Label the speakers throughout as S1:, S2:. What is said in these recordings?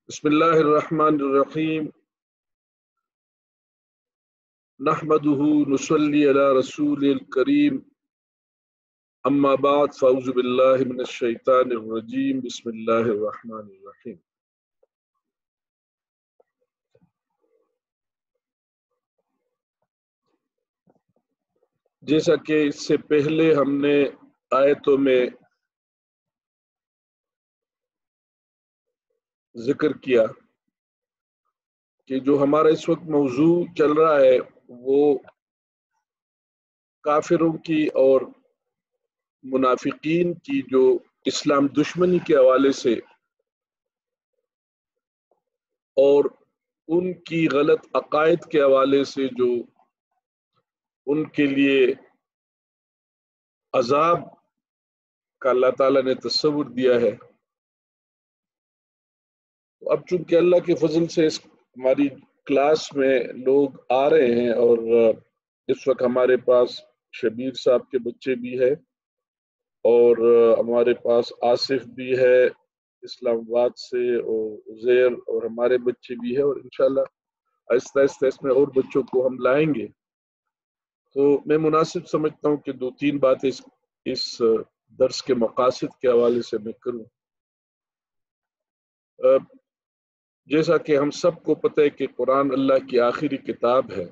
S1: بسم اللہ الرحمن الرحیم نحمده نصلی علی رسول الکریم اما بعد فاعوذ باللہ من الشیطان الرجیم بسم اللہ الرحمن الرحیم۔ جیسا کہ اس سے پہلے ہم نے آیتوں میں ذکر کیا کہ جو ہمارا اس وقت موضوع چل رہا ہے وہ کافروں کی اور منافقین کی جو اسلام دشمنی کے حوالے سے اور ان کی غلط عقائد کے حوالے سے جو ان کے لیے عذاب کا اللہ تعالیٰ نے تصور دیا ہے۔ اب چونکہ اللہ کے فضل سے ہماری کلاس میں لوگ آ رہے ہیں اور اس وقت ہمارے پاس شبیر صاحب کے بچے بھی ہیں اور ہمارے پاس آصف بھی ہے اسلام آباد سے اور عزیر اور ہمارے بچے بھی ہیں، اور انشاءاللہ آہستہ آہستہ اس میں اور بچوں کو ہم لائیں گے، تو میں مناسب سمجھتا ہوں کہ 2-3 باتیں اس درس کے مقاصد کے حوالے سے میں کروں۔ جیسا کہ ہم سب کو پتہ ہے کہ قرآن اللہ کی آخری کتاب ہے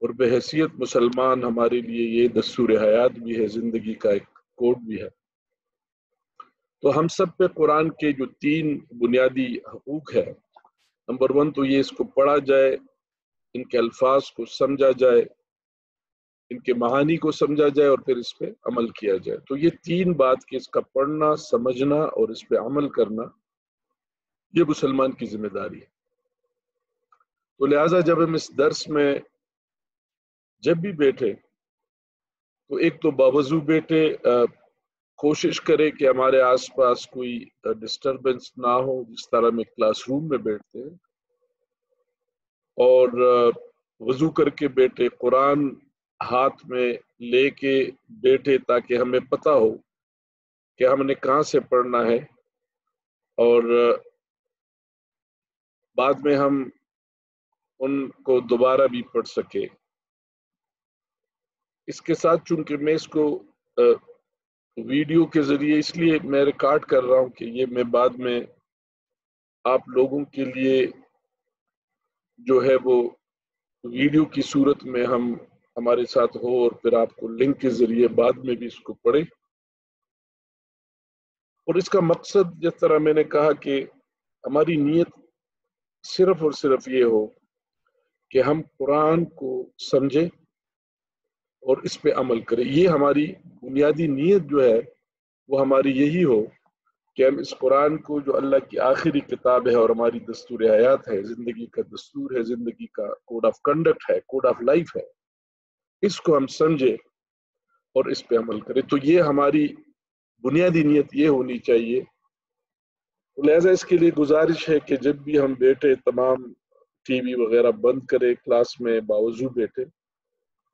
S1: اور بحیثیت مسلمان ہمارے لیے یہ دستور حیات بھی ہے، زندگی کا ایک کوڈ بھی ہے۔ تو ہم سب پہ قرآن کے جو 3 بنیادی حقوق ہے، نمبر 1 تو یہ اس کو پڑھا جائے، ان کے الفاظ کو سمجھا جائے، ان کے معانی کو سمجھا جائے اور پھر اس پہ عمل کیا جائے۔ تو یہ 3 بات کہ اس کا پڑھنا، سمجھنا اور اس پہ عمل کرنا، یہ مسلمان کی ذمہ داری ہے۔ تو لہٰذا جب ہم اس درس میں جب بھی بیٹھے تو ایک تو باوضو بیٹھے، کوشش کرے کہ ہمارے آس پاس کوئی ڈسٹربنس نہ ہو، جس طرح میں کلاس روم میں بیٹھتے ہیں، اور وضو کر کے بیٹھے، قرآن ہاتھ میں لے کے بیٹھے تاکہ ہمیں پتہ ہو کہ ہم نے کہاں سے پڑھنا ہے اور بعد میں ہم ان کو دوبارہ بھی پڑھ سکے۔ اس کے ساتھ چونکہ میں اس کو ویڈیو کے ذریعے اس لیے میں ریکارڈ کر رہا ہوں کہ یہ میں بعد میں آپ لوگوں کے لیے جو ہے وہ ویڈیو کی صورت میں ہمارے ساتھ ہو اور پھر آپ کو لنک کے ذریعے بعد میں بھی اس کو پڑھیں۔ اور اس کا مقصد جس طرح میں نے کہا کہ ہماری نیت صرف اور صرف یہ ہو کہ ہم قرآن کو سمجھیں اور اس پہ عمل کریں۔ یہ ہماری بنیادی نیت جو ہے وہ ہماری یہی ہو کہ ہم اس قرآن کو، جو اللہ کی آخری کتاب ہے اور ہماری دستور حیات ہے، زندگی کا دستور ہے، زندگی کا کوڈ آف کنڈکٹ ہے، کوڈ آف لائف ہے، اس کو ہم سمجھیں اور اس پہ عمل کریں۔ تو یہ ہماری بنیادی نیت یہ ہونی چاہیے۔ لہٰذا اس کے لیے گزارش ہے کہ جب بھی ہم بیٹھے تمام ٹی وی وغیرہ بند کرے، کلاس میں باوضو بیٹھے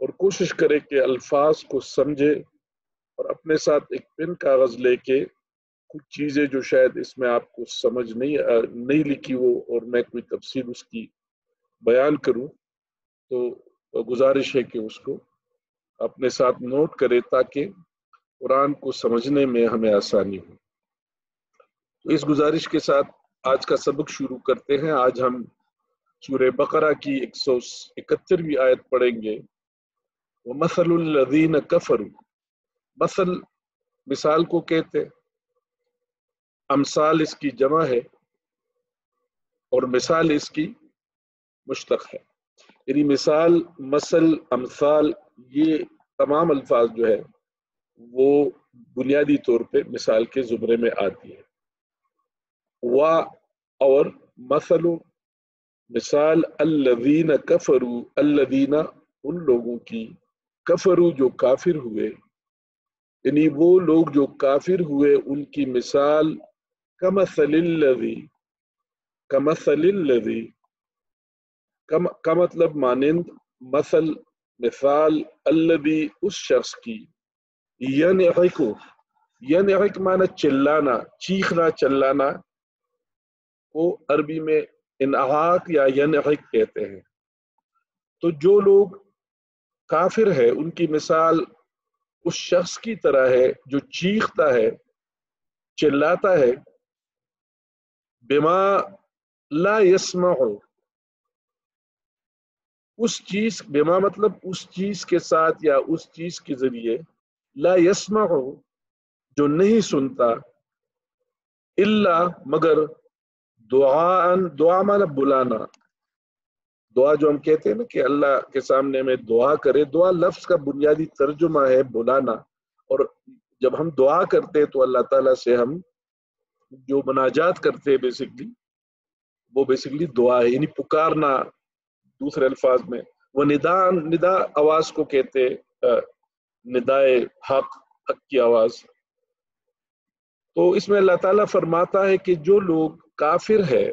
S1: اور کوشش کرے کہ الفاظ کو سمجھے اور اپنے ساتھ ایک پن کاغذ لے کے کچھ چیزیں جو شاید اس میں آپ کو سمجھ نہیں لکھی ہو اور میں کوئی تفصیل اس کی بیان کروں، تو گزارش ہے کہ اس کو اپنے ساتھ نوٹ کرے تاکہ قرآن کو سمجھنے میں ہمیں آسانی ہو۔ تو اس گزارش کے ساتھ آج کا سبق شروع کرتے ہیں۔ آج ہم سورہ بقرہ کی 171ویں آیت پڑھیں گے۔ وَمَثَلُ الَّذِينَ كَفَرُوا، مثال کو کہتے، امثال اس کی جمع ہے اور مثال اس کی مشتق ہے، یعنی مثال، مثل، امثال، یہ تمام الفاظ جو ہے وہ بنیادی طور پہ مثال کے زمرے میں آتی ہے۔ اور مثل، مثال، الذین کفروا، الذین ان لوگوں کی، کفروا جو کافر ہوئے، یعنی وہ لوگ جو کافر ہوئے ان کی مثال، کمثل الذی، کمثل الذی، کا مطلب مانند، مثل مثال، الذی اس شخص کی، ینعق، ینعق معنی چلانا، چیخنا چلانا، کو عربی میں انعاق یا ینعق کہتے ہیں۔ تو جو لوگ کافر ہے ان کی مثال اس شخص کی طرح ہے جو چیختا ہے، چلاتا ہے، بما لا یسمع، اس چیز، بما مطلب اس چیز کے ساتھ یا اس چیز کے ذریعے، لا یسمع جو نہیں سنتا، الا مگر دعاء، دعا مانا بلانا، دعا جو ہم کہتے ہیں نا کہ اللہ کے سامنے میں دعا کرے، دعا لفظ کا بنیادی ترجمہ ہے بلانا، اور جب ہم دعا کرتے ہیں تو اللہ تعالیٰ سے ہم جو مناجات کرتے ہیں وہ بیسیکلی دعا ہے، یعنی پکارنا دوسرے الفاظ میں۔ وہ ندا آواز کو کہتے ندائے حق، حق کی آواز۔ تو اس میں اللہ تعالیٰ فرماتا ہے کہ جو لوگ کافر ہے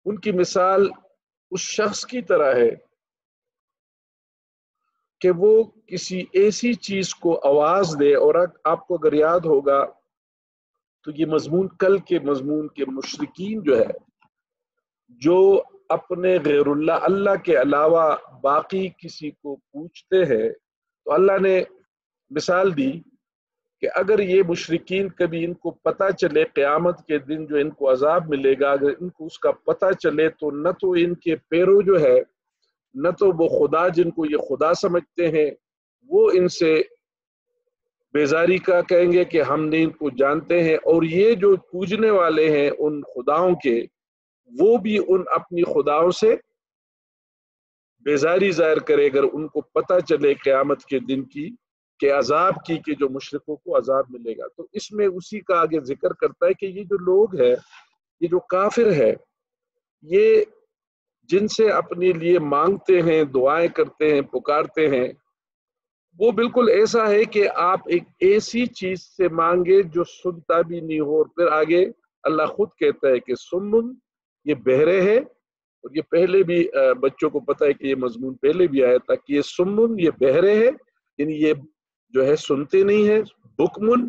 S1: ان کی مثال اس شخص کی طرح ہے کہ وہ کسی ایسی چیز کو آواز دے، اور آپ کو اگر یاد ہوگا تو یہ مضمون کل کے مضمون کے مشرکین جو ہے، جو اپنے غیر اللہ کے علاوہ باقی کسی کو پوچھتے ہیں، تو اللہ نے مثال دی کہ اگر یہ مشرکین کبھی ان کو پتہ چلے قیامت کے دن جو ان کو عذاب ملے گا، اگر ان کو اس کا پتہ چلے تو نہ تو ان کے پیرو جو ہے، نہ تو وہ خدا جن کو یہ خدا سمجھتے ہیں وہ ان سے بیزاری کا کہیں گے کہ ہم نے ان کو جانتے ہیں، اور یہ جو پوجنے والے ہیں ان خداؤں کے، وہ بھی ان اپنی خداؤں سے بیزاری ظاہر کرے اگر ان کو پتہ چلے قیامت کے دن کی کہ عذاب کی، کہ جو مشرکوں کو عذاب ملے گا۔ تو اس میں اسی کا آگے ذکر کرتا ہے کہ یہ جو لوگ ہیں، یہ جو کافر ہے، یہ جن سے اپنے لیے مانگتے ہیں، دعائیں کرتے ہیں، پکارتے ہیں، وہ بالکل ایسا ہے کہ آپ ایک ایسی چیز سے مانگے جو سنتا بھی نہیں ہو۔ اور پھر آگے اللہ خود کہتا ہے کہ سمن، یہ بہرے ہے، اور یہ پہلے بھی بچوں کو پتہ ہے کہ یہ مضمون پہلے بھی آیا تھا کہ یہ سمن، یہ بہرے ہے، یعنی یہ جو ہے سنتے نہیں ہیں، بکمن،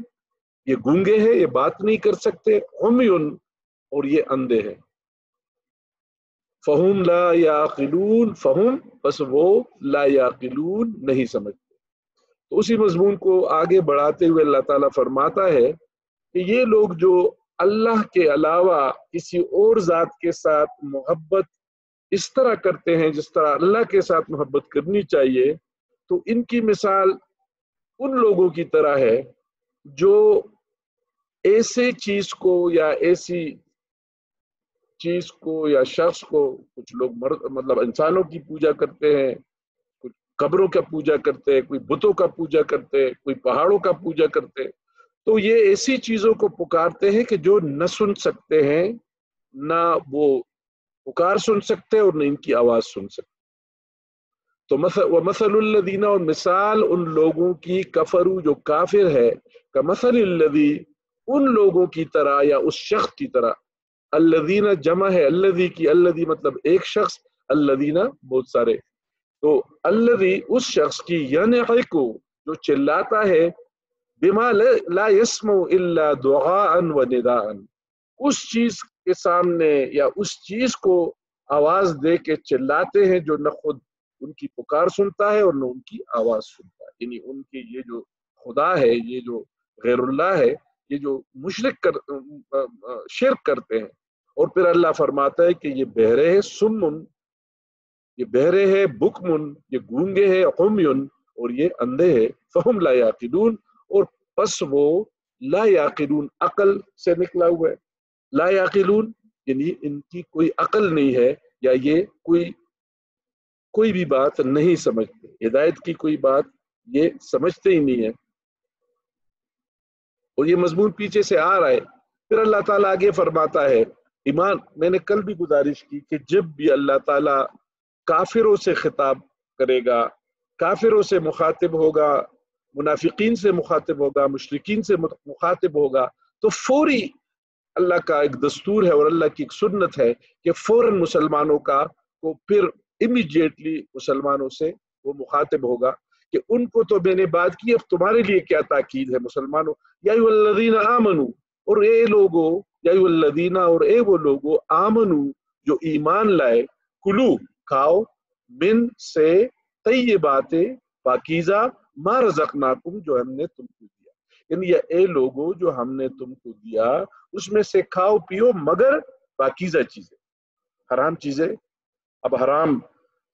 S1: یہ گونگے ہیں، یہ بات نہیں کر سکتے، عمیٌ، اور یہ اندھے ہیں، فہم لا یعقلون، فہم بس وہ لا یعقلون نہیں سمجھتے۔ تو اسی مضمون کو آگے بڑھاتے ہوئے اللہ تعالیٰ فرماتا ہے کہ یہ لوگ جو اللہ کے علاوہ کسی اور ذات کے ساتھ محبت اس طرح کرتے ہیں جس طرح اللہ کے ساتھ محبت کرنی چاہیے، تو ان کی مثال ان لوگوں کی طرح ہے جو ایسے چیز کو یا ایسی چیز کو یا شخص کو، کچھ لوگ مطلب انسانوں کی پوجا کرتے ہیں، کچھ قبروں کا پوجا کرتے ہیں، کوئی بتوں کا پوجا کرتے ہیں، کوئی پہاڑوں کا پوجا کرتے ہیں، تو یہ ایسی چیزوں کو پکارتے ہیں کہ جو نہ سن سکتے ہیں، نہ وہ پکار سن سکتے اور نہ ان کی آواز سن سکتے۔ تو وَمَثَلُ الَّذِينَ، اور مثال ان لوگوں کی، کفروا جو کافر ہے، کَمَثَلِ الَّذِي ان لوگوں کی طرح یا اس شخص کی طرح، الذین جمع ہے الذی کی، الذی مطلب ایک شخص، الذین بہت سارے، تو الذی اس شخص کی، ینعق جو چلاتا ہے، بما لا یسمع الا دعاء و نداء، اس چیز کے سامنے یا اس چیز کو آواز دے کے چلاتے ہیں جو نہ خود ان کی پکار سنتا ہے اور نہ ان کی آواز سنتا ہے، یعنی ان کی یہ جو خدا ہے، یہ جو غیر اللہ ہے، یہ جو شرک کرتے ہیں۔ اور پھر اللہ فرماتا ہے کہ یہ بہرے ہے، سمن، یہ بہرے ہے، بکمن، یہ گونگے ہے، عمیٌ، اور یہ اندھے ہے، فہم لا یعقلون، اور پس وہ لا یعقلون عقل سے نکلا ہوا ہے، لا یعقلون یعنی ان کی کوئی عقل نہیں ہے، یا یہ کوئی بھی بات نہیں سمجھتے، ہدایت کی کوئی بات یہ سمجھتے ہی نہیں ہے۔ اور یہ مضمون پیچھے سے آ رہا ہے۔ پھر اللہ تعالیٰ آگے فرماتا ہے، ایمان، میں نے کل بھی گزارش کی کہ جب بھی اللہ تعالیٰ کافروں سے خطاب کرے گا، کافروں سے مخاطب ہوگا، منافقین سے مخاطب ہوگا، مشرکین سے مخاطب ہوگا، تو فوری اللہ کا ایک دستور ہے اور اللہ کی ایک سنت ہے کہ فوراً مسلمانوں کو پھر امیڈیٹلی مسلمانوں سے وہ مخاطب ہوگا کہ ان کو تو میں نے بات کی، اب تمہارے لیے کیا تاکید ہے مسلمانوں، یا ایھا الذین آمنوا، اور اے لوگو یا الذین اور اے وہ لوگو آمنو جو ایمان لائے کلو کھاؤ من سے طیبات پاکیزہ ما رزقناکم جو ہم نے تم کو دیا، یعنی یہ اے لوگو جو ہم نے تم کو دیا اس میں سے کھاؤ پیو مگر پاکیزہ چیزیں، حرام چیزیں۔ اب حرام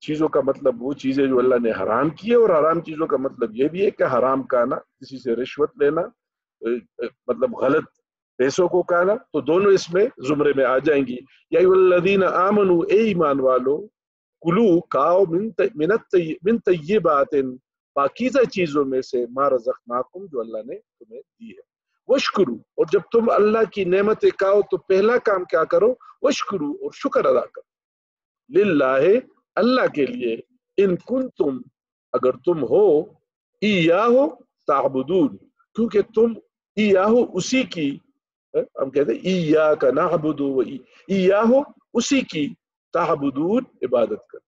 S1: چیزوں کا مطلب وہ چیزیں جو اللہ نے حرام کی ہے، اور حرام چیزوں کا مطلب یہ بھی ہے کہ حرام کھانا، کسی سے رشوت لینا، مطلب غلط پیسوں کو کھانا، تو دونوں اس میں زمرے میں آ جائیں گی۔ یا ایھا الذین آمنوا اے ایمان والو کلو کھاؤ من طیبات پاکیزہ چیزوں میں سے ما رزقناکم جو اللہ نے تمہیں دی ہے، وشکرو اور جب تم اللہ کی نعمتیں کھاؤ تو پہلا کام کیا کرو، وشکرو اور شکر ادا کرو، للہ اللہ کے لیے، ان کنتم اگر تم ہو، ایاہ تعبدون کیونکہ تم ایاہ اسی کی، ہم کہتے ہیں ایاک نعبد و ایاہ اسی کی تعبدون عبادت کر،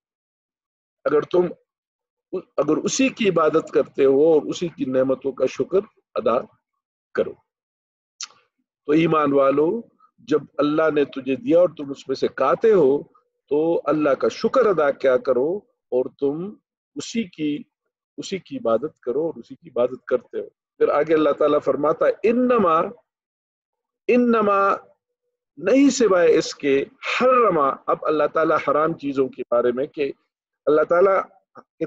S1: اگر اسی کی عبادت کرتے ہو اور اسی کی نعمتوں کا شکر ادا کرو۔ تو ایمان والو جب اللہ نے تجھے دیا اور تم اس میں سے کھاتے ہو تو اللہ کا شکر ادا کیا کرو، اور تم اسی کی عبادت کرو اور اسی کی عبادت کرتے ہو۔ پھر آگے اللہ تعالیٰ فرماتا ہے انما نہیں سوائے اس کے، حرما اب اللہ تعالیٰ حرام چیزوں کے بارے میں، کہ اللہ تعالیٰ کے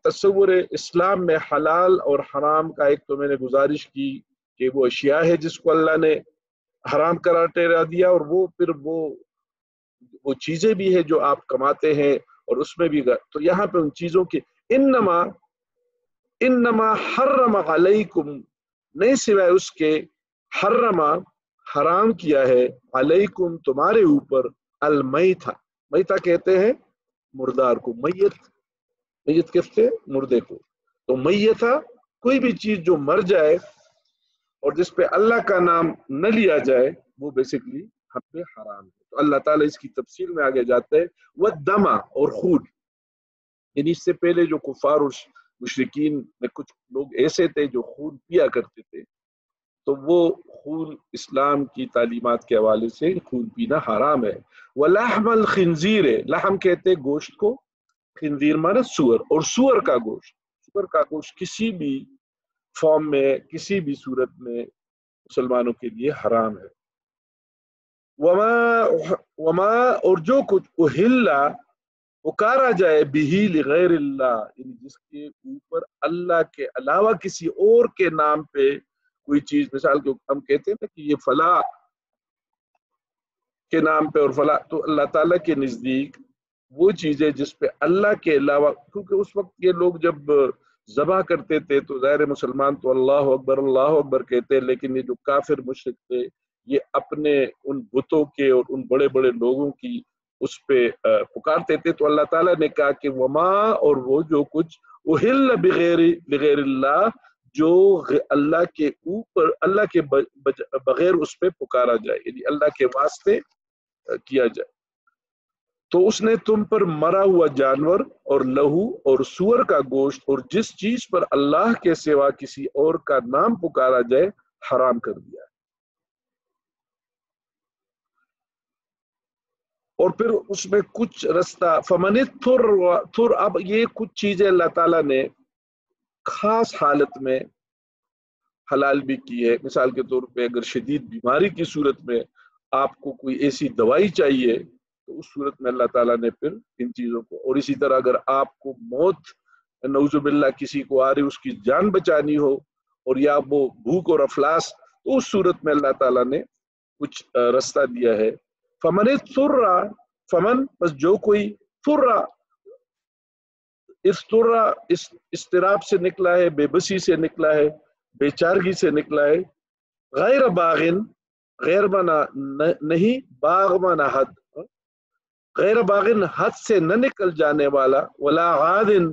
S1: تصور اسلام میں حلال اور حرام کا ایک تو میں نے گزارش کی کہ وہ اشیاء ہے جس کو اللہ نے حرام قرار ٹھہرا دیا، اور وہ پھر وہ چیزیں بھی ہے جو آپ کماتے ہیں اور اس میں بھی، تو یہاں پہ ان چیزوں کی انما حرم علیکم نہیں سوائے اس کے، حرم حرام کیا ہے، علیکم تمہارے اوپر، المیتہ میتہ کہتے ہیں مردار کو، میت کہتے ہیں مردے کو، تو میتہ کوئی بھی چیز جو مر جائے اور جس پہ اللہ کا نام نہ لیا جائے وہ بیسیکلی ہم پہ حرام ہے۔ تو اللہ تعالیٰ اس کی تفصیل میں آگے جاتا ہے، والدم اور خون، یعنی اس سے پہلے جو کفار اور مشرکین میں کچھ لوگ ایسے تھے جو خون پیا کرتے تھے، تو وہ خون اسلام کی تعلیمات کے حوالے سے خون پینا حرام ہے۔ ولحم الخنزیر، لحم کہتے گوشت کو، خنزیر مانا سور، اور سور کا گوشت کسی بھی فارم میں کسی بھی صورت میں مسلمانوں کے لیے حرام ہے۔ وما اور جو کچھ اہلا پکارا جائے بہی لغیر اللہ، یعنی جس کے اوپر اللہ کے علاوہ کسی اور کے نام پہ کوئی چیز، مثال کے ہم کہتے ہیں نا کہ یہ فلاں کے نام پہ اور فلاں، تو اللہ تعالیٰ کے نزدیک وہ چیزیں جس پہ اللہ کے علاوہ، کیونکہ اس وقت یہ لوگ جب ذبح کرتے تھے تو ظاہر مسلمان تو اللہ اکبر کہتے ہیں، لیکن یہ جو کافر مشرک تھے یہ اپنے ان بتوں کے اور ان بڑے بڑے لوگوں کی اس پہ پکارتے تھے، تو اللہ تعالیٰ نے کہا کہ وما اور وہ جو کچھ اہل بغیر اللہ جو اللہ کے اوپر، اللہ کے بغیر اس پہ پکارا جائے، یعنی اللہ کے واسطے کیا جائے، تو اس نے تم پر مرا ہوا جانور اور لہو اور سور کا گوشت اور جس چیز پر اللہ کے سوا کسی اور کا نام پکارا جائے حرام کر دیا ہے۔ اور پھر اس میں کچھ رستہ فمن تھر، اب یہ کچھ چیزیں اللہ تعالیٰ نے خاص حالت میں حلال بھی کی ہے، مثال کے طور پہ اگر شدید بیماری کی صورت میں آپ کو کوئی ایسی دوائی چاہیے تو اس صورت میں اللہ تعالیٰ نے پھر ان چیزوں کو، اور اسی طرح اگر آپ کو موت نعوذ باللہ کسی کو آ رہی اس کی جان بچانی ہو اور یا وہ بھوک اور افلاس، تو اس صورت میں اللہ تعالیٰ نے کچھ رستہ دیا ہے۔ فمن بس جو کوئی اضطراب سے نکلا ہے، بے بسی سے نکلا ہے، بے چارگی سے نکلا ہے، غیر باغن غیر منا نہیں، باغ منا حد، غیر باغن حد سے نہ نکل جانے والا، ولا عادن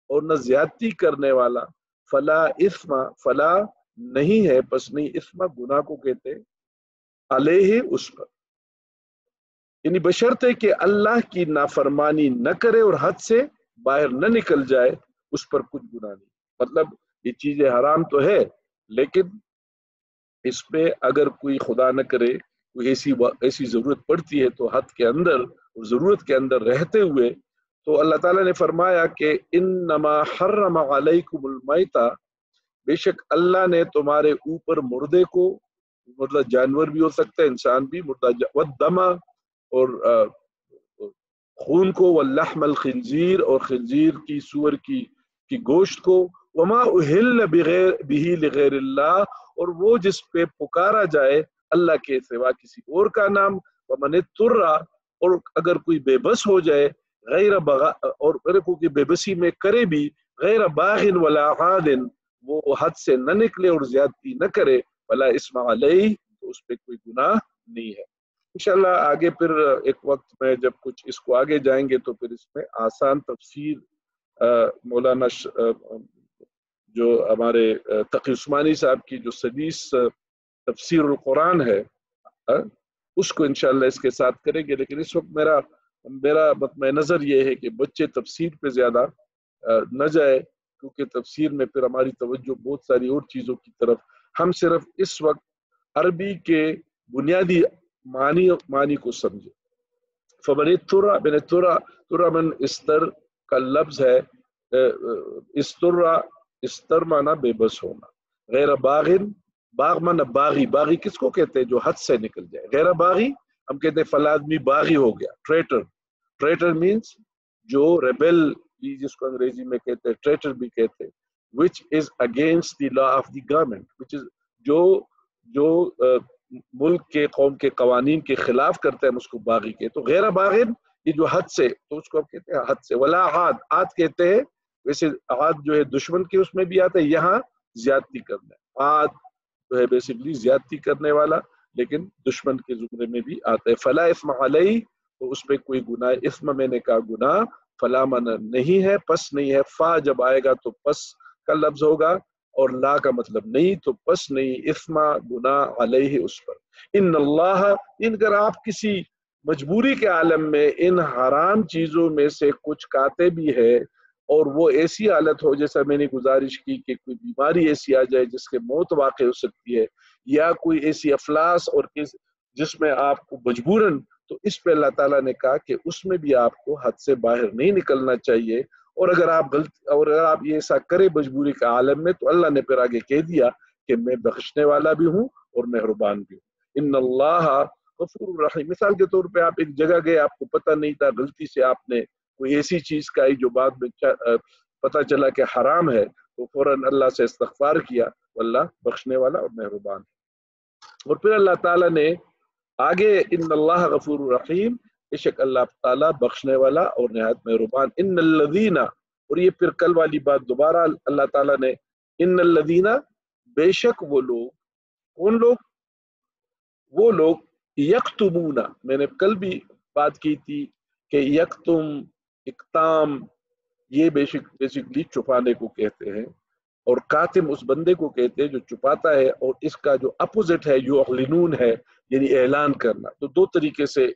S1: اور نہ زیادتی کرنے والا، فلا اثم فلا نہیں ہے، پس نہیں اثم گناہ کو کہتے علیہ اس پر، یعنی بشرطے کہ اللہ کی نافرمانی نہ کرے اور حد سے باہر نہ نکل جائے، اس پر کچھ گناہ نہیں۔ مطلب یہ چیزیں حرام تو ہے لیکن اس پہ اگر کوئی خدا نہ کرے کوئی ایسی ضرورت پڑتی ہے تو حد کے اندر اور ضرورت کے اندر رہتے ہوئے، تو اللہ تعالیٰ نے فرمایا کہ انما حرم علیکم المیتہ، بے شک اللہ نے تمہارے اوپر مردے کو، مردہ جانور بھی ہو سکتا ہے، انسان بھی، مردہ والدم، اور خون کو، واللحم الخنزیر، اور خنزیر کی، سور کی گوشت کو، وما اہل بہ لغیر اللہ، اور وہ جس پہ پکارا جائے اللہ کے سوا کسی اور کا نام، ومن اضطر، اور اگر کوئی بے بس ہو جائے، غیر بغا، اور اگر کوئی بے بسی میں کرے بھی، غیر باغ ولا عاد، وہ حد سے نہ نکلے اور زیادتی نہ کرے، فلا اسم علیہ، تو اس پہ کوئی گناہ نہیں ہے۔ انشاءاللہ آگے پھر ایک وقت میں جب کچھ اس کو آگے جائیں گے تو پھر اس میں آسان تفسیر مولانا جو ہمارے تقی عثمانی صاحب کی جو سدیس تفسیر القرآن ہے اس کو انشاءاللہ اس کے ساتھ کریں گے، لیکن اس وقت میرا مطمئن نظر یہ ہے کہ بچے تفسیر پہ زیادہ نہ جائے، کیونکہ تفسیر میں پھر ہماری توجہ بہت ساری اور چیزوں کی طرف، ہم صرف اس وقت عربی کے بنیادی معنی کو سمجھے۔ فمن اضطر من استر کا لفظ ہے، استر مانا بے بس ہونا، غیر باغن، باغ مانا باغی، باغی کس کو کہتے ہیں؟ جو حد سے نکل جائے، غیر باغی ہم کہتے ہیں فلاں آدمی باغی ہو گیا، ٹریٹر مینس جو ریبل، جس کو انگریزی میں کہتے ہیں ٹریٹر بھی کہتے ہیں، which is against the law of the government، which is جو ملک کے، قوم کے قوانین کے خلاف کرتے ہیں، ہم اس کو باغی کہتے ہیں۔ تو غیر باغن یہ جو حد سے، تو اس کو ہم کہتے ہیں حد سے۔ ولا عاد کہتے ہیں، ویسے عاد جو ہے دشمن کے اس میں بھی آتا ہے، یہاں زیادتی کرنا ہے، عاد جو ہے بیسیکلی زیادتی کرنے والا، لیکن دشمن کے زمرے میں بھی آتا ہے۔ فلا اسم علیہ، تو اس پہ کوئی گناہ، اسم میں نے کہا گناہ، فلا من نہیں ہے، پس نہیں ہے، فا جب آئے گا تو پس کا لفظ ہوگا، اور لا کا مطلب نہیں، تو پس نہیں، اسما گناہ علیہ اس پر۔ ان اللہ، اگر آپ کسی مجبوری کے عالم میں ان حرام چیزوں میں سے کچھ کھاتے بھی ہے، اور وہ ایسی حالت ہو جیسا میں نے گزارش کی کہ کوئی بیماری ایسی آ جائے جس کے موت واقع ہو سکتی ہے، یا کوئی ایسی افلاس اور جس میں آپ کو مجبوراً، تو اس پہ اللہ تعالیٰ نے کہا کہ اس میں بھی آپ کو حد سے باہر نہیں نکلنا چاہیے، اور اگر آپ یہ ایسا کرے مجبوری کے عالم میں، تو اللہ نے پھر آگے کہہ دیا کہ میں بخشنے والا بھی ہوں اور مہربان بھی ہوں۔ ان اللہ غفور رحیم، مثال کے طور پہ آپ ایک جگہ گئے، آپ کو پتہ نہیں تھا، غلطی سے آپ نے کوئی ایسی چیز کھائی جو بعد میں پتہ چلا کہ حرام ہے، تو فوراً اللہ سے استغفار کیا، اللہ بخشنے والا اور مہربان ہے۔ اور پھر اللہ تعالیٰ نے آگے ان اللہ غفور رحیم، بے شک اللہ تعالیٰ بخشنے والا اور نہایت مہربان۔ ان الذین، اور یہ پھر کل والی بات دوبارہ اللہ تعالیٰ نے، ان الذین، بے شک وہ لوگ، کون لوگ؟ وہ لوگ یکتمون، میں نے کل بھی بات کی تھی کہ یکتم، اقتام، یہ بیسکلی چھپانے کو کہتے ہیں، اور کاتم اس بندے کو کہتے ہیں جو چھپاتا ہے، اور اس کا جو اپوزٹ ہے یعلنون ہے، یعنی اعلان کرنا۔ تو دو طریقے سے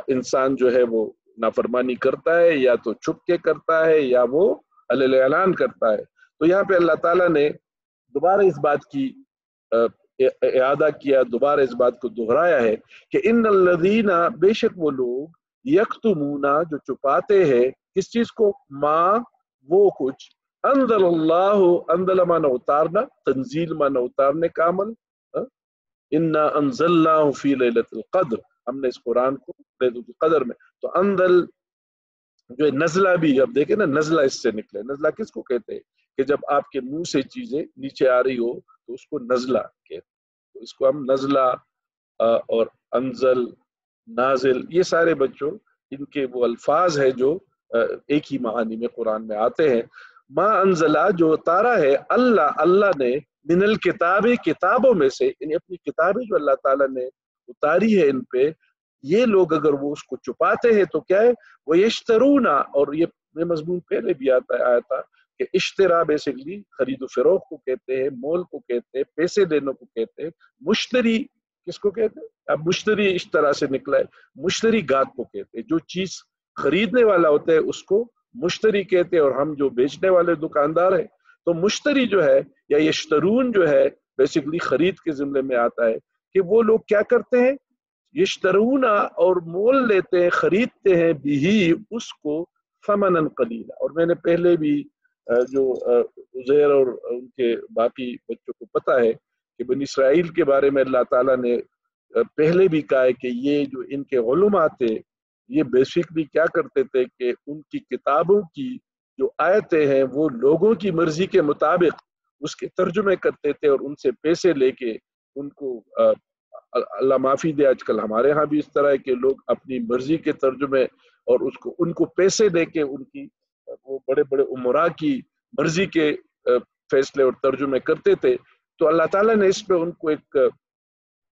S1: انسان جو ہے وہ نافرمانی کرتا ہے، یا تو چھپ کے کرتا ہے، یا وہ علیہ اعلان کرتا ہے۔ تو یہاں پہ اللہ تعالیٰ نے دوبارہ اس بات کی اعادہ کیا، دوبارہ اس بات کو دہرایا ہے کہ ان الذین، بے شک وہ لوگ، یکتمون، جو چھپاتے ہیں کس چیز کو؟ ما، وہ کچھ، انزل اللہ، انزل مانا اتارنا، تنزیل مانا اتارنے کا عمل، انا انزلناہ فی لیلۃ القدر، ہم نے اس قرآن کو لیلۃ القدر میں، تو انزل جو نزلہ بھی، اب دیکھیں نا، نزلہ اس سے نکلے، نزلہ کس کو کہتے ہیں؟ کہ جب آپ کے منہ سے چیزیں نیچے آ رہی ہو تو اس کو نزلہ کہتے ہیں، تو اس کو ہم نزلہ اور انزل، نازل، یہ سارے بچوں ان کے وہ الفاظ ہیں جو ایک ہی معانی میں قرآن میں آتے ہیں۔ ما انزلہ، جو اتارا ہے اللہ نے، من الکتاب، کتابوں میں سے، یعنی اپنی کتابیں جو اللہ تعالیٰ نے اتاری ہے ان پہ، یہ لوگ اگر وہ اس کو چھپاتے ہیں تو کیا ہے؟ وہ یشترون، اور یہ مضمون پہلے بھی آیا تھا کہ اشترا بیسکلی خرید و فروخت کو کہتے ہیں، مول کو کہتے ہیں، پیسے دینے کو کہتے ہیں، مشتری کس کو کہتے ہیں؟ اب مشتری اس طرح سے نکلا ہے، مشتری گاہک کو کہتے ہیں، جو چیز خریدنے والا ہوتا ہے اس کو مشتری کہتے ہیں، اور ہم جو بیچنے والے دکاندار ہیں، تو مشتری جو ہے یا یشترون جو ہے بیسکلی خرید کے ضمن میں آتا ہے کہ وہ لوگ کیا کرتے ہیں یشترونا اور مول لیتے ہیں خریدتے ہیں بھی اس کو ثمنا قلیلا. اور میں نے پہلے بھی جو عزیر اور ان کے باقی بچوں کو پتہ ہے کہ بنی اسرائیل کے بارے میں اللہ تعالیٰ نے پہلے بھی کہا ہے کہ یہ جو ان کے علماء تھے یہ بیسکلی کیا کرتے تھے کہ ان کی کتابوں کی جو آیتیں ہیں وہ لوگوں کی مرضی کے مطابق اس کے ترجمے کرتے تھے اور ان سے پیسے لے کے ان کو اللہ معافی دے آج کل ہمارے ہاں بھی اس طرح ہے کہ لوگ اپنی مرضی کے ترجمے اور ان کو پیسے دے کے ان کی وہ بڑے بڑے امراء کی مرضی کے فیصلے اور ترجمے کرتے تھے. تو اللہ تعالیٰ نے اس پہ ان کو ایک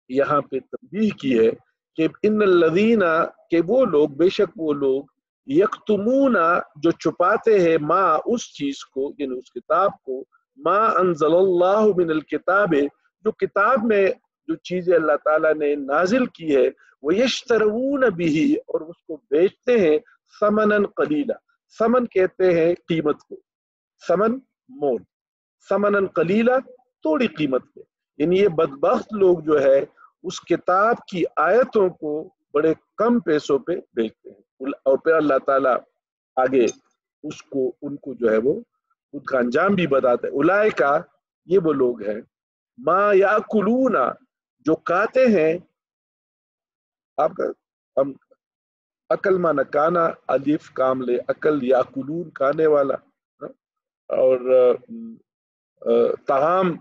S1: یہاں پہ تنبیہ کی ہے کہ ان الذین کہ وہ لوگ بے شک وہ لوگ یکتمون جو چھپاتے ہیں ما اس چیز کو یعنی اس کتاب کو ما انزل اللہ من الکتاب جو کتاب میں جو چیزیں اللہ تعالیٰ نے نازل کی ہے وہ یشترون بھی اور اس کو بیچتے ہیں ثمنا قلیلا. ثمن کہتے ہیں قیمت کو, ثمن مول, ثمنا قلیلا تھوڑی قیمت پہ. یعنی یہ بدبخت لوگ جو ہے اس کتاب کی آیتوں کو بڑے کم پیسوں پہ بیچتے ہیں اور پھر اللہ تعالیٰ آگے اس کو ان کو جو ہے وہ ان کا انجام بھی بتاتا ہے. اولئکا یہ وہ لوگ ہیں ما یاکلون جو کھاتے ہیں. آپ کا عقل مانا کانا الف کام لے عقل یاکلون کھانے والا اور طعام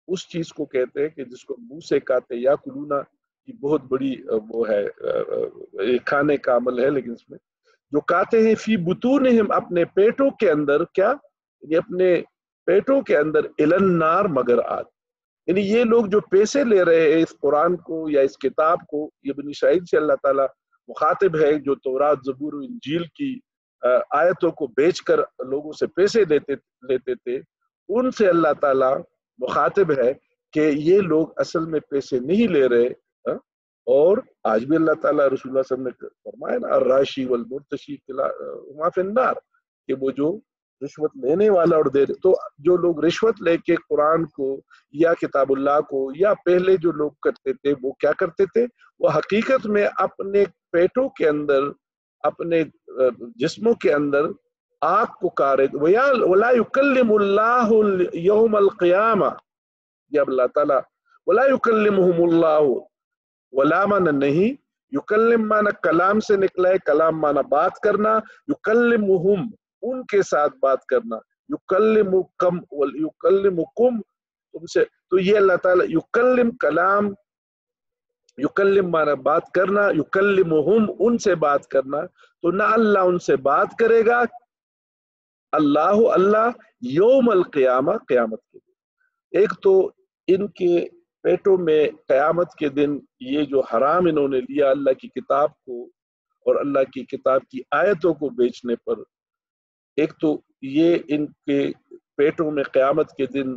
S1: اس چیز کو کہتے ہیں کہ جس کو منہ سے کھاتے. یا کلونا کی بہت بڑی وہ ہے کھانے کا عمل ہے لیکن اس میں جو کھاتے ہیں فی بطونہم اپنے پیٹوں کے اندر کیا یعنی اپنے پیٹوں کے اندر النار مگر آگ. یعنی یہ لوگ جو پیسے لے رہے ہیں اس قرآن کو یا اس کتاب کو یہ بنی اسرائیل سے اللہ تعالیٰ مخاطب ہے جو تورات زبور و انجیل کی آیتوں کو بیچ کر لوگوں سے پیسے لیتے تھے. ان سے اللہ تعالیٰ مخاطب ہے کہ یہ لوگ اصل میں پیسے نہیں لے رہے. اور آج بھی اللہ تعالیٰ رسول اللہ صلی اللہ علیہ وسلم نے فرمایا نا الراشی والمرتشی ہما فی النار کہ وہ جو رشوت لینے والا اور دے. تو جو لوگ رشوت لے کے قرآن کو یا کتاب اللہ کو یا پہلے جو لوگ کرتے تھے وہ کیا کرتے تھے وہ حقیقت میں اپنے پیٹوں کے اندر اپنے جسموں کے اندر آگ کو کارے. وَلَا يُكَلِّمُ اللَّهُ يَوْمَ الْقِيَامَةِ یہ اللہ تعالیٰ وَلَا يُكَلِّمُهُمُ اللَّهُ وَلَا مانا نہیں یکلم مانا کلام سے نکلا ہے, کلام مانا بات کرنا, یکلمہم ان کے ساتھ بات کرنا, یکلمکم یکلمکم تم سے. تو یہ اللہ تعالیٰ یکلم کلام یکلم مانا بات کرنا, یکلمہم ان سے بات کرنا. تو نہ اللہ ان سے بات کرے گا اللہ یوم القیامہ قیامت کے دن. ایک تو ان کے پیٹوں میں قیامت کے دن یہ جو حرام انہوں نے لیا اللہ کی کتاب کو اور اللہ کی کتاب کی آیتوں کو بیچنے پر, ایک تو یہ ان کے پیٹوں میں قیامت کے دن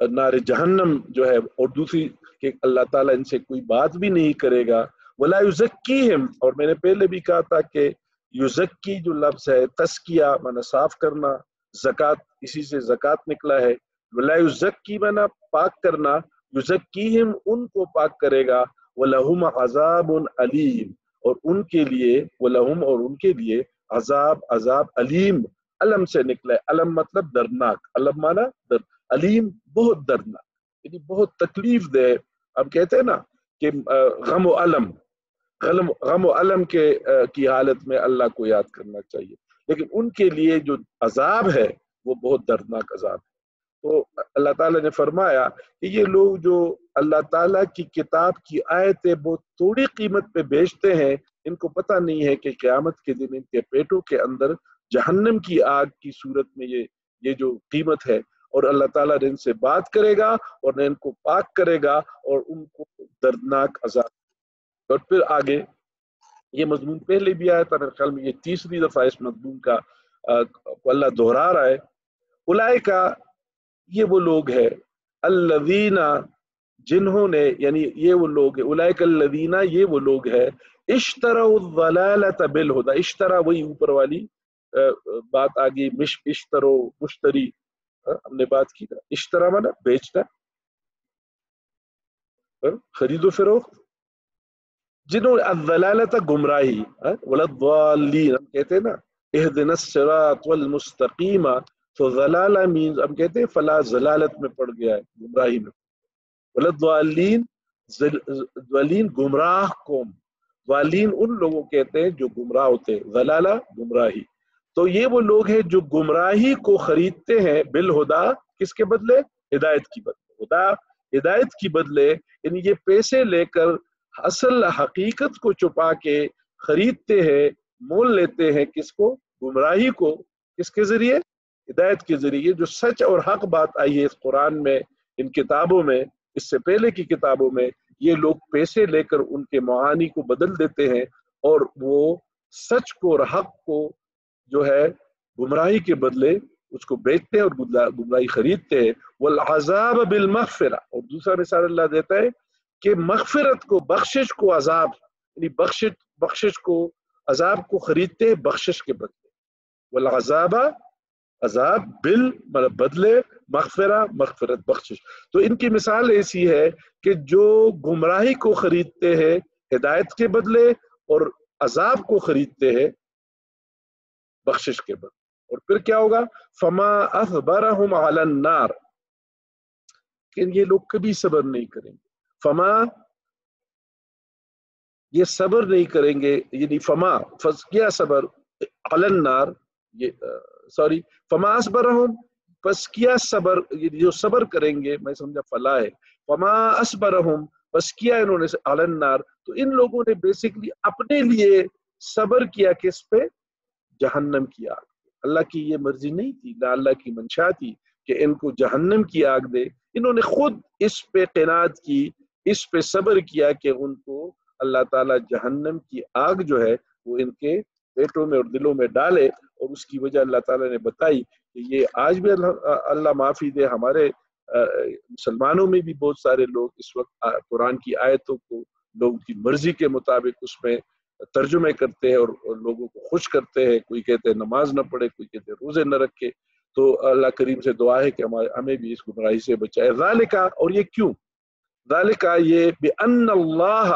S1: نار جہنم جو ہے, اور دوسری کہ اللہ تعالیٰ ان سے کوئی بات بھی نہیں کرے گا. ولا یزکیہم اور میں نے پہلے بھی کہا تھا کہ یزکی جو لفظ ہے تزکیہ مانا صاف کرنا, زکوٰۃ اسی سے زکوٰۃ نکلا ہے. ولا یزکی مانا پاک کرنا, یزکیہم ان کو پاک کرے گا. ولہم عذاب علیم اور ان کے لیے ولہم اور ان کے لیے عذاب علیم. علم سے نکلا ہے, علم مطلب دردناک, علم مانا درد, علیم بہت دردناک یعنی بہت تکلیف دہ. اب کہتے ہیں نا کہ غم و علم غم و علم کی حالت میں اللہ کو یاد کرنا چاہیے, لیکن ان کے لیے جو عذاب ہے وہ بہت دردناک عذاب ہے. تو اللہ تعالیٰ نے فرمایا کہ یہ لوگ جو اللہ تعالیٰ کی کتاب کی آیتیں بہت تھوڑی قیمت پہ بیچتے ہیں, ان کو پتہ نہیں ہے کہ قیامت کے دن ان کے پیٹوں کے اندر جہنم کی آگ کی صورت میں یہ جو قیمت ہے, اور اللہ تعالیٰ نے ان سے بات کرے گا اور ان کو پاک کرے گا اور ان کو دردناک عذاب. اور پھر آگے یہ مضمون پہلے بھی آیا تھا میرے خیال میں یہ تیسری دفعہ اس مضمون کا اللہ دہرا رہا ہے. اولئکا یہ وہ لوگ ہیں الذین جنہوں نے یعنی یہ وہ لوگ ہیں اولئک الذین یہ وہ لوگ ہیں اشتروا الضلالۃ بالہدی. اشترا وہی اوپر والی بات آگئی اشترو مشتری ہم نے بات کی تھا. اشترا مانا بیچنا خرید و فروخت, جنہوں الضلالت گمراہی، ولضالین ہم کہتے ہیں نا اہدنا الصراط والمستقیم، تو ضلالہ مینز ہم کہتے ہیں فلا ضلالت میں پڑ گیا ہے، گمراہی میں. ولضالین ضالین گمراہ قوم، ضالین ان لوگوں کہتے ہیں جو گمراہ ہوتے ہیں، ضلالہ گمراہی. تو یہ وہ لوگ ہیں جو گمراہی کو خریدتے ہیں بالہدا، کس کے بدلے؟ ہدایت کی بدلے. ہدا ہدایت کی بدلے، یعنی یہ پیسے لے کر اصل حقیقت کو چھپا کے خریدتے ہیں، مول لیتے ہیں کس کو؟ گمراہی کو. کس کے ذریعے؟ ہدایت کے ذریعے. جو سچ اور حق بات آئی ہے اس قرآن میں، ان کتابوں میں، اس سے پہلے کی کتابوں میں، یہ لوگ پیسے لے کر ان کے معانی کو بدل دیتے ہیں اور وہ سچ کو اور حق کو جو ہے گمراہی کے بدلے اس کو بیچتے ہیں اور گمراہی خریدتے ہیں. والعذاب بالمغفرہ، اور دوسرا مثال اللہ دیتا ہے کہ مغفرت کو، بخشش کو عذاب، یعنی بخشش کو، عذاب کو خریدتے ہیں بخشش کے بدلے. والعذاب عذاب مطلب بدلے، مغفرہ مغفرت بخشش. تو ان کی مثال ایسی ہے کہ جو گمراہی کو خریدتے ہیں ہدایت کے بدلے اور عذاب کو خریدتے ہیں بخشش کے بدلے. اور پھر کیا ہوگا؟ فما اصبرهم علی النار، کہ یہ لوگ کبھی صبر نہیں کریں گے. فما، یہ صبر نہیں کریں گے، یعنی فما کیا صبر علی النار، یہ سوری فما اصبرهم، پس کیا صبر، جو صبر کریں گے، میں سمجھا فلا ہے، فما اصبرهم پس کیا انہوں نے علی النار، تو ان لوگوں نے بیسیکلی اپنے لیے صبر کیا کس پہ؟ جہنم کی آگ. اللہ کی یہ مرضی نہیں تھی، نہ اللہ کی منشا تھی کہ ان کو جہنم کی آگ دے. انہوں نے خود اس پہ قناعت کی، اس پہ صبر کیا کہ ان کو اللہ تعالیٰ جہنم کی آگ جو ہے وہ ان کے پیٹوں میں اور دلوں میں ڈالے. اور اس کی وجہ اللہ تعالیٰ نے بتائی کہ یہ آج بھی اللہ معافی دے، ہمارے مسلمانوں میں بھی بہت سارے لوگ اس وقت قرآن کی آیتوں کو لوگوں کی مرضی کے مطابق اس میں ترجمے کرتے ہیں اور لوگوں کو خوش کرتے ہیں. کوئی کہتے ہیں نماز نہ پڑھے، کوئی کہتے ہیں روزے نہ رکھے. تو اللہ کریم سے دعا ہے کہ ہمیں بھی اس گمراہی سے بچائے. ذالک، اور یہ کیوں؟ ذالک یہ بأن اللہ،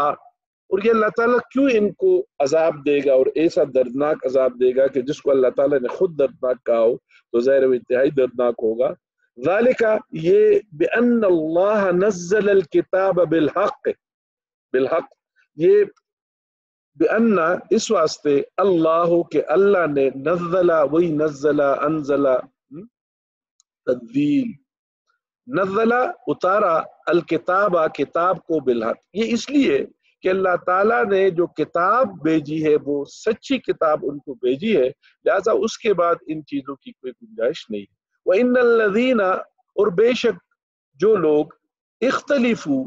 S1: اور یہ اللہ تعالیٰ کیوں ان کو عذاب دے گا اور ایسا دردناک عذاب دے گا کہ جس کو اللہ تعالیٰ نے خود دردناک کہا ہو تو ظاہر وہ انتہائی دردناک ہوگا. ذالک یہ بأن اللہ نزل الکتاب بالحق، بالحق یہ بأن اس واسطے اللہ کہ اللہ نے نزل، وہی نزل، انزل تنزیل، نزل اتارا، الکتاب کتاب کو بالحق، یہ اس لیے کہ اللہ تعالیٰ نے جو کتاب بھیجی ہے وہ سچی کتاب ان کو بھیجی ہے، لہذا اس کے بعد ان چیزوں کی کوئی گنجائش نہیں ہے. وَإِنَّ الَّذِينَ، اور بے شک جو لوگ اختلفو،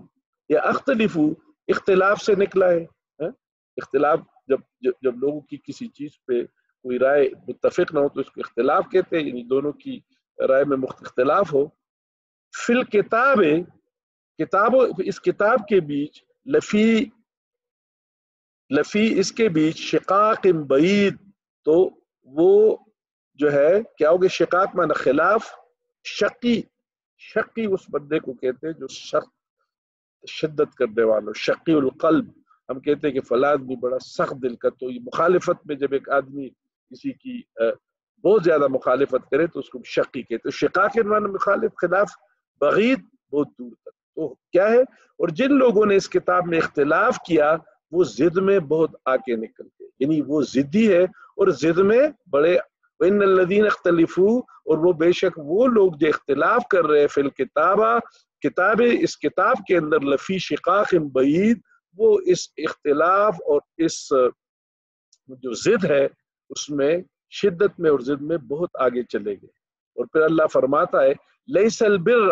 S1: یا اختلفو اختلاف سے نکلا ہے، اختلاف جب لوگوں کی کسی چیز پہ کوئی رائے متفق نہ ہو تو اس کو اختلاف کہتے ہیں، یعنی دونوں کی رائے میں اختلاف ہو. فی الکتاب، کتابوں اس کتاب کے بیچ، لفی اس کے بیچ شقاق بعید، تو وہ جو ہے کیا ہوگے؟ شقاق معنی خلاف، شقی اس بندے کو کہتے ہیں جو سخت شدت کرنے والوں، شقی القلب. ہم کہتے ہیں کہ فلاں بھی بڑا سخت دل کا. تو یہ مخالفت میں جب ایک آدمی کسی کی بہت زیادہ مخالفت کرے تو اس کو شقی کہتے ہیں. شقاق معنی مخالف، خلاف، بعید بہت دور تک. تو کیا ہے؟ اور جن لوگوں نے اس کتاب میں اختلاف کیا وہ ضد میں بہت آگے نکلتے، یعنی وہ ضدی ہے اور ضد میں بڑے. وَإِنَّ الَّذِينَ اخْتَلِفُوا، اور وہ بے شک وہ لوگ جو اختلاف کر رہے فی الکتاب، کتاب اس کتاب کے اندر، لفی شقاق بعید، وہ اس اختلاف اور اس جو ضد ہے اس میں شدت میں اور ضد میں بہت آگے چلے گئے. اور پھر اللہ فرماتا ہے لیس البر،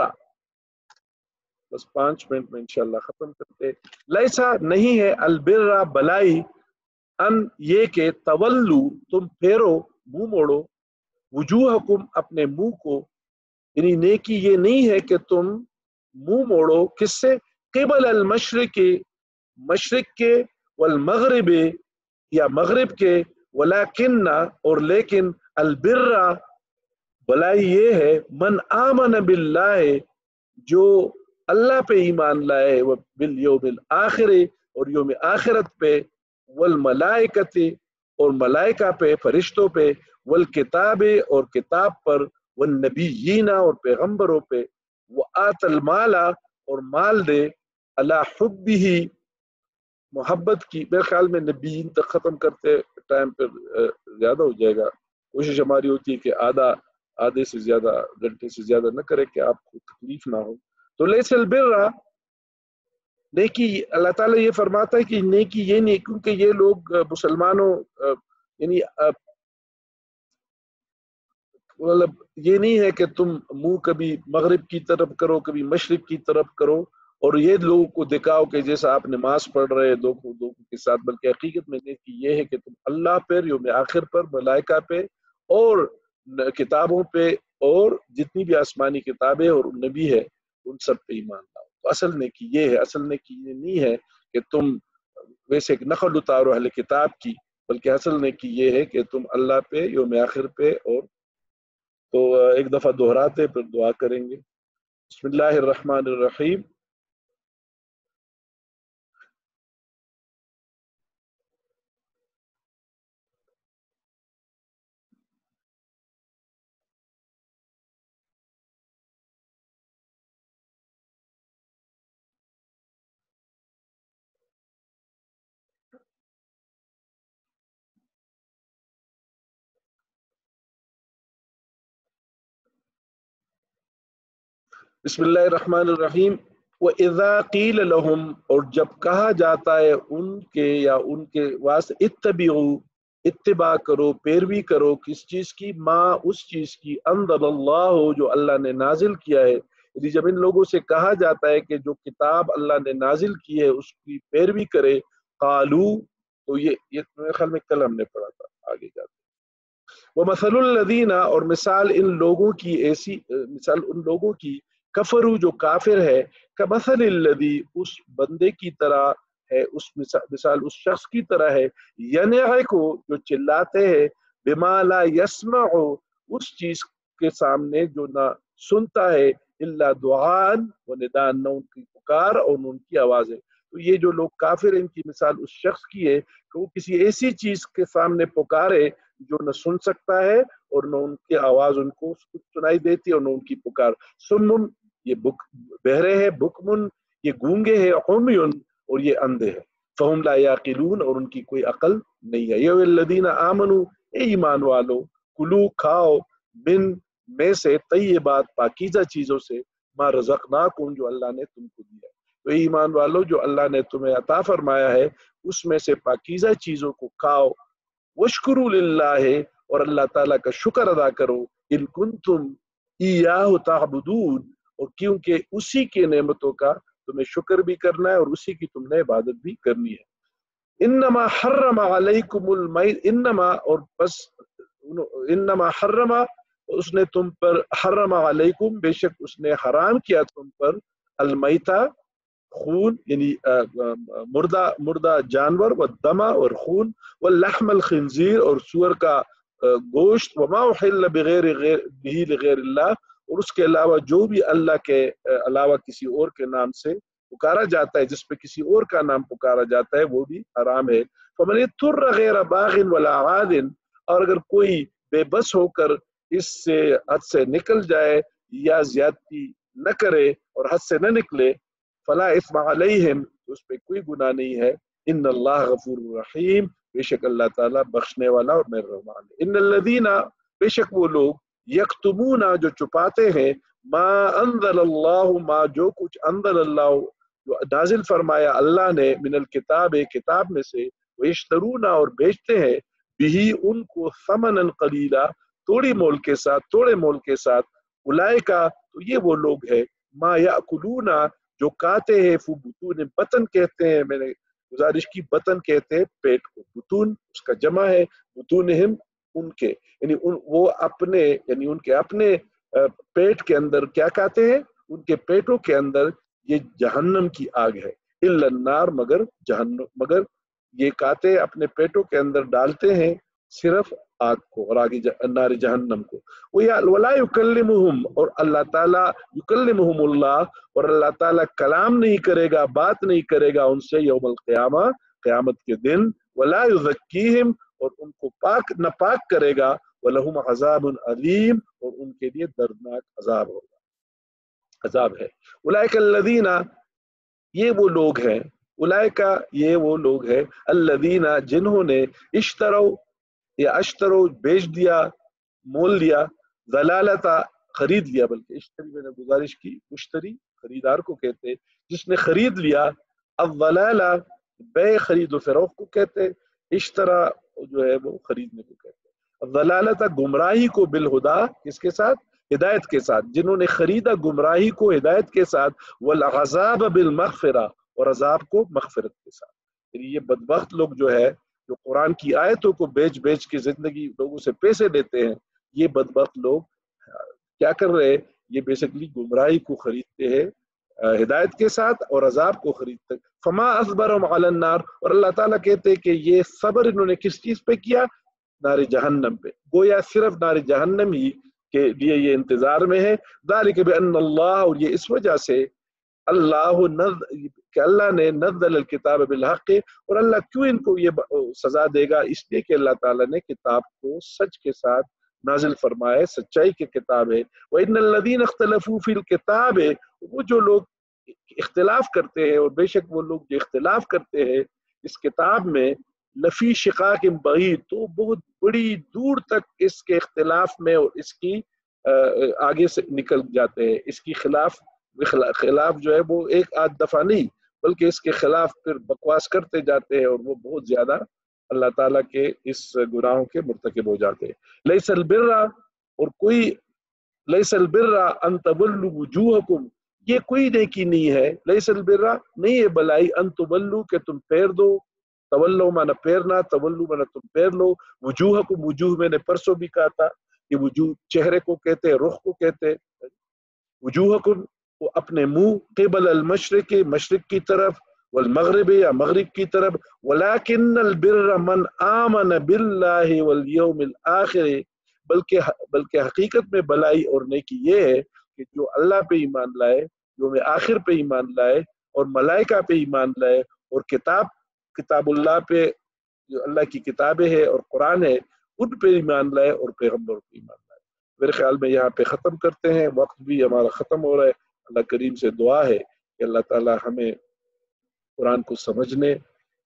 S1: بس 5 منٹ میں انشاءاللہ ختم کرتے. لیسا نہیں ہے، البر بلائی، ان یہ کہ تولو تم پھیرو، منہ موڑو، وجوہکم اپنے منہ کو، یعنی نیکی یہ نہیں ہے کہ تم منہ موڑو کس سے؟ قبل المشرق، مشرق کے، والمغرب یا مغرب کے، ولیکن اور لیکن، البر بلائی یہ ہے، من آمن باللہ جو اللہ پہ ایمان لائے، بالیوم الآخر اور یوم آخرت پہ، والملائکت اور ملائکہ پہ، فرشتوں پہ، والکتاب اور کتاب پر، والنبیین اور پیغمبروں پہ، وآت المال اور مال دے، علی حبہ محبت کی. میرے خیال میں نبیین تک ختم کرتے ٹائم پہ زیادہ ہو جائے گا. کوشش ہماری ہوتی ہے کہ آدھے سے زیادہ گھنٹے سے زیادہ نہ کرے کہ آپ کو تکلیف نہ ہو. تو لیس البر، نیکی، اللہ تعالیٰ یہ فرماتا ہے کہ نیکی یہ نہیں، کیونکہ یہ لوگ مسلمانوں یعنی مطلب یہ نہیں ہے کہ تم منہ کبھی مغرب کی طرف کرو کبھی مشرق کی طرف کرو اور یہ لوگوں کو دکھاؤ کہ جیسا آپ نماز پڑھ رہے دو کے ساتھ، بلکہ حقیقت میں نیکی یہ ہے کہ تم اللہ پر، یوم آخر پر، ملائکہ پہ اور کتابوں پہ اور جتنی بھی آسمانی کتابیں اور نبی ہے ان سب پہ ایمان لاؤ. تو اصل نیکی یہ ہے. اصل نیکی یہ نہیں ہے کہ تم ویسے ایک نقل اتارو اہل کتاب کی، بلکہ اصل نیکی یہ ہے کہ تم اللہ پہ، یوم آخر پہ. اور تو ایک دفعہ دہراتے پھر دعا کریں گے. بسم اللہ الرحمن الرحیم. بسم اللہ الرحمن الرحیم. وَإِذَا قِيلَ لَهُمْ اور جب کہا جاتا ہے ان کے یا ان کے واسطے، اتبعوا اتباع کرو، پیروی کرو، کس چیز کی؟ ما اس چیز کی، انزل اللہ جو اللہ نے نازل کیا ہے. یعنی جب ان لوگوں سے کہا جاتا ہے کہ جو کتاب اللہ نے نازل کی ہے اس کی پیروی کرے، قالو، تو یہ میرے خیال میں کل ہم نے پڑھا تھا، آگے جاتے. وَمَثَلُ الَّذِينَ اور مثال ان لوگوں کی، ایسی مثال ان لوگوں کی، کفرو جو کافر ہے، کمثل الذی اس بندے کی طرح ہے، اس مثال اس شخص کی طرح ہے، ینعق جو چلاتے ہیں، بما لا یسمع اس چیز کے سامنے جو نہ سنتا ہے، الا دعاء و نداء نہ ان کی پکار اور ان کی آواز ہے. تو یہ جو لوگ کافر ہیں ان کی مثال اس شخص کی ہے کہ وہ کسی ایسی چیز کے سامنے پکارے جو نہ سن سکتا ہے اور نہ ان کی آواز ان کو سنائی دیتی اور نہ ان کی پکار. سمم یہ بہرے ہے، بکمن یہ گونگے ہے، عمیٌ اور یہ اندھے ہے. فہم لا یعقلون اور ان کی کوئی عقل نہیں ہے. یا الذین آمنوا اے ایمان والو، کلو کھاؤ، من میں سے، طیبات پاکیزہ چیزوں سے، ما رزقناکم جو اللہ نے تم کو دیا. تو اے ایمان والو جو اللہ نے تمہیں عطا فرمایا ہے اس میں سے پاکیزہ چیزوں کو کھاؤ. وشکروا للہ اور اللہ تعالیٰ کا شکر ادا کرو، ان کنتم ایاہ تعبدون اور کیونکہ اسی کے نعمتوں کا تمہیں شکر بھی کرنا ہے اور اسی کی تم نے عبادت بھی کرنی ہے. انما حرم علیکم المیت، انما اور بس، انما حرم اس نے تم پر، حرم علیکم بے شک اس نے حرام کیا تم پر، المیتہ خون یعنی مردہ جانور، والدم اور خون، واللحم الخنزیر اور سور کا گوشت، وما احل بغیر به لغیر اللہ اور اس کے علاوہ جو بھی اللہ کے علاوہ کسی اور کے نام سے پکارا جاتا ہے، جس پہ کسی اور کا نام پکارا جاتا ہے وہ بھی حرام ہے. فمن اضطر غیر باغ ولا عاد اور اگر کوئی بے بس ہو کر اس سے حد سے نکل جائے یا زیادتی نہ کرے اور حد سے نہ نکلے، فلا اثم علیہم اس پہ کوئی گناہ نہیں ہے. ان اللہ غفور رحیم بے شک اللہ تعالیٰ بخشنے والا اور مہربان ہے. ان الذین بے شک وہ لوگ، یکتمون جو چھپاتے ہیں، ما انزل اللہ ما جو کچھ انزل اللہ جو نازل فرمایا اللہ نے، من الکتاب کتاب میں سے، ویشترون اور بیچتے ہیں، بھی ان کو، ثمنا قلیلا تھوڑی مول کے ساتھ، تھوڑے مول کے ساتھ، اولئکا تو یہ وہ لوگ ہیں، ما یاکلون جو کھاتے ہیں، فی بطون بطن کہتے ہیں، میں نے گزارش کی بطن کہتے ہیں پیٹ کو، بطون اس کا جمع ہے، بطونہم ان کے یعنی وہ اپنے یعنی ان کے اپنے پیٹ کے اندر کیا کہتے ہیں، ان کے پیٹوں کے اندر یہ جہنم کی آگ ہے. الا النار مگر جہنم، مگر یہ کہتے اپنے پیٹوں کے اندر ڈالتے ہیں صرف آگ کو اور آگے نار جہنم کو. وَلَا يُكَلِّمُهُمْ اور اللہ تعالیٰ يُكَلِّمُهُمُ اللَّهُ اور اللہ تعالیٰ کلام نہیں کرے گا، بات نہیں کرے گا ان سے یوم القیامہ قیامت کے دن. وَلَا يُزَكِّيهِمْ اور ان کو پاک ناپاک کرے گا. وَلَهُمْ عَذَابٌ عَلِيمٌ اور ان کے لیے دردناک عذاب ہوگا، عذاب ہے. اولئک الذین یہ وہ لوگ ہیں، اولئک یہ وہ لوگ ہیں الذین جنہوں نے اشتروا یا اشترو بیچ دیا، مول لیا، ضلالتا خرید لیا، بلکہ اشتری میں نے گزارش کی، مشتری خریدار کو کہتے جس نے خرید لیا، الضلالہ بے خرید و فروخت کو کہتے، اشترا جو ہے وہ خریدنے کو کہتے. الضلالتا گمراہی کو بالہدا کس کے ساتھ؟ ہدایت کے ساتھ. جنہوں نے خریدا گمراہی کو ہدایت کے ساتھ. والعذاب بالمغفرہ اور عذاب کو مغفرت کے ساتھ. یعنی یہ بدبخت لوگ جو ہے جو قرآن کی آیتوں کو بیچ بیچ کے زندگی لوگوں سے پیسے لیتے ہیں، یہ بدبخت لوگ کیا کر رہے ہیں؟ یہ بیسکلی گمراہی کو خریدتے ہیں ہدایت کے ساتھ اور عذاب کو خریدتے ہیں. فما اصبرهم علی النار اور اللہ تعالیٰ کہتے ہیں کہ یہ صبر انہوں نے کس چیز پہ کیا؟ نار جہنم پہ. گویا صرف نار جہنم ہی کے لیے یہ انتظار میں ہے. ذالک بان اللہ اور یہ اس وجہ سے کہ اللہ نے نزل الکتاب بالحق اور اللہ کیوں ان کو یہ سزا دے گا؟ اس لیے کہ اللہ تعالیٰ نے کتاب کو سچ کے ساتھ نازل فرمائے، سچائی کی کتاب ہے. وَإِنَّ الَّذِينَ اخْتَلَفُوا فِي الْكِتَابِ وہ جو لوگ اختلاف کرتے ہیں اور بے شک وہ لوگ جو اختلاف کرتے ہیں اس کتاب میں، لفی شقاق بعید تو بہت بڑی دور تک اس کے اختلاف میں اور اس کی آگے سے نکل جاتے ہیں. اس کی خلاف جو ہے وہ ایک آدھ دفعہ نہیں بلکہ اس کے خلاف پھر بکواس کرتے جاتے ہیں اور وہ بہت زیادہ اللہ تعالیٰ کے اس گناہوں کے مرتکب ہو جاتے ہیں. لیس البر اور کوئی لیس البر ان تولوا وجوہکم یہ کوئی نیکی نہیں ہے. لیس البر نہیں ہے بلائی ان تولوا کہ تم پھیر دو، تولو مانا پھیرنا، تولو مانا تم پھیر لو، وجوہکم وجوہ میں نے پرسوں بھی کہا تھا کہ وجوہ چہرے کو کہتے ہیں، رخ کو کہتے ہیں. وجوہکم وہ اپنے منہ، قبل المشرق مشرق کی طرف، والمغرب یا مغرب کی طرف. ولکن البر من آمن باللہ والیوم الآخر بلکہ حقیقت میں بلائی اور نیکی یہ ہے کہ جو اللہ پہ ایمان لائے، یوم آخر پہ ایمان لائے اور ملائکہ پہ ایمان لائے اور کتاب اللہ پہ جو اللہ کی کتابیں ہے اور قرآن ہے ان پہ ایمان لائے اور پیغمبر پہ ایمان لائے. میرے خیال میں یہاں پہ ختم کرتے ہیں، وقت بھی ہمارا ختم ہو رہا ہے. اللہ کریم سے دعا ہے کہ اللہ تعالی ہمیں قرآن کو سمجھنے،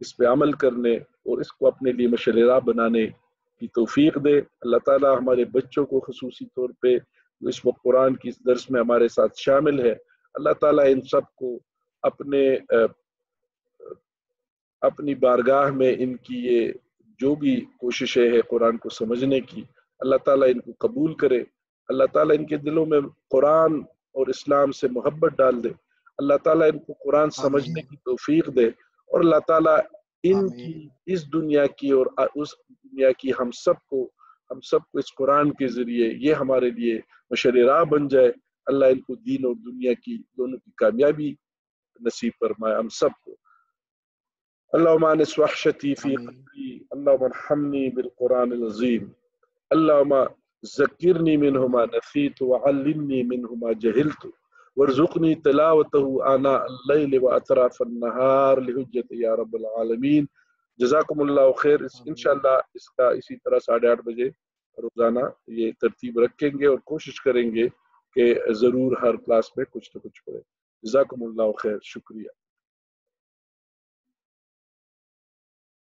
S1: اس پہ عمل کرنے اور اس کو اپنے لیے مشعل راہ بنانے کی توفیق دے. اللہ تعالی ہمارے بچوں کو خصوصی طور پہ جو اس وقت قرآن کی درس میں ہمارے ساتھ شامل ہے، اللہ تعالی ان سب کو اپنی بارگاہ میں ان کی یہ جو بھی کوششیں ہیں قرآن کو سمجھنے کی، اللہ تعالیٰ ان کو قبول کرے. اللہ تعالیٰ ان کے دلوں میں قرآن اور اسلام سے محبت ڈال دے. اللہ تعالیٰ ان کو قرآن سمجھنے کی توفیق دے اور اللہ تعالیٰ ان کی اس دنیا کی اور اس دنیا کی ہم سب کو اس قرآن کے ذریعے یہ ہمارے لیے مشعل راہ بن جائے. اللہ ان کو دین اور دنیا کی دونوں کی کامیابی نصیب فرمائے ہم سب کو. اللهم انس وحشتي في قلبي، اللهم ارحمني بالقرآن العظيم، اللهم ذكرني منه ما نسيت وعلمني منه ما جهلت وارزقني تلاوته آناء الليل وأطراف النهار لحجة يا رب العالمین. جزاکم اللہ خیر. انشاءاللہ اس کا اسی طرح 8:30 بجے روزانہ یہ ترتیب رکھیں گے اور کوشش کریں گے کہ ضرور ہر کلاس میں کچھ نہ کچھ پڑھیں. جزاکم اللہ خیر. شکریہ.